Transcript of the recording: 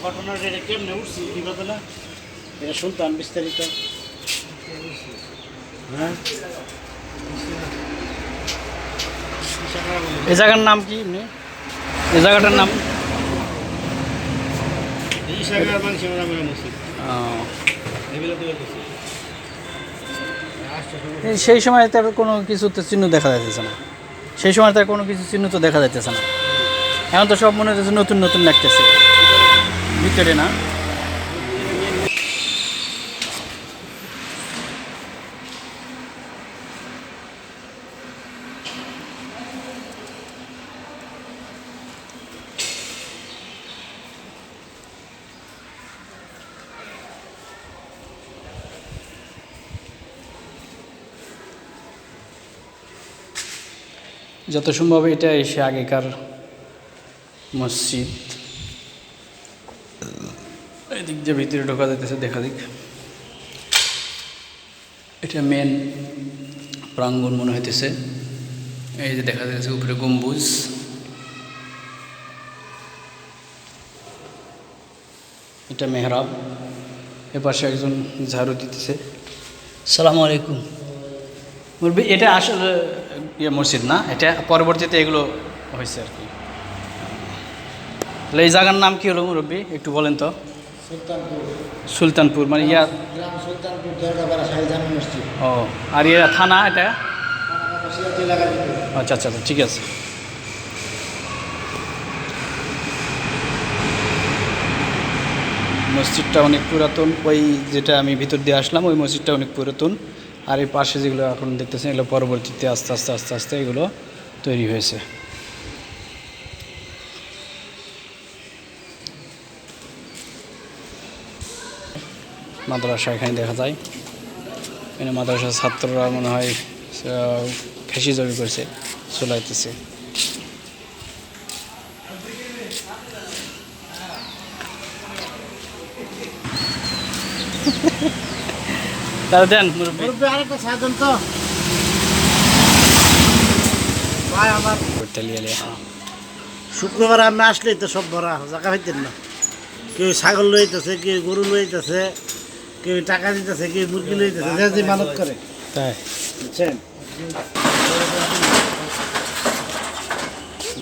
ঘটনাটা এটা কেমনে উঠছি বিপদ না এটা শুনতাম বিস্তারিত। হ্যাঁ, এই জায়গার নাম কি এমনি? এই জায়গাটার নাম ঈশাগার মানুষের নামে মসজিদ সেই সময় তার কোনো কিছু তো চিহ্ন দেখা যাইতেছে না। সেই সময় তার কোনো কিছু চিহ্ন তো দেখা যাইতেছে না। এখন তো সব মনে হচ্ছে নতুন নতুন লাগতেছে ভিতরে না। যত সম্ভব এটা এসে আগেকার মসজিদ। এদিক দিয়ে ভিতরে ঢোকা যাইতেছে, দেখা দিক। এটা মেন প্রাঙ্গণ মনে হইতেছে। এই যে দেখা যাচ্ছে উপরে গম্বুজ। এটা মেহরাব। এপাশে একজন ঝাড়ু দিতেছে। সালামু আলাইকুম। মুরব্বি, এটা আসলে ইয়ে মসজিদ না, এটা পরবর্তীতে এগুলো হয়েছে আর কি। তাহলে এই জায়গার নাম কি হলো মুরব্বি, একটু বলেন তো? সুলতানপুর মানে ইয়া গ্রাম সুলতানপুর দরগাপাড়া শাহজাহান মসজিদ। ও, আর ইয়া থানা এটা? সিরাজুল এলাকার ভিতরে। আচ্ছা আচ্ছা আচ্ছা, ঠিক আছে। মসজিদটা অনেক পুরাতন। ওই যেটা আমি ভিতর দিয়ে আসলাম ওই মসজিদটা অনেক পুরাতন। আর এই পাশে যেগুলো এখন দেখতেছেন এগুলো পরবর্তীতে আস্তে আস্তে আস্তে আস্তে এগুলো তৈরি হয়েছে। মাদ্রাসা এখানে দেখা যায়। এখানে মাদ্রাসার ছাত্ররা মনে হয় ফেঁসি জবি করছে, চলাইতেছে। তারা দেন মুরব্বি। আরেকটা সাজন তো ভাই আমার শুক্রবার আমি আসলেই তো সব ভরা জায়গা হইতেন না। কেউ ছাগল লইতেছে, কেউ গরু লইতেছে, কেউ টাকা দিতেছে, কেউ মুরগি লইতেছে, যে মানত করে। তাই বুঝছেন?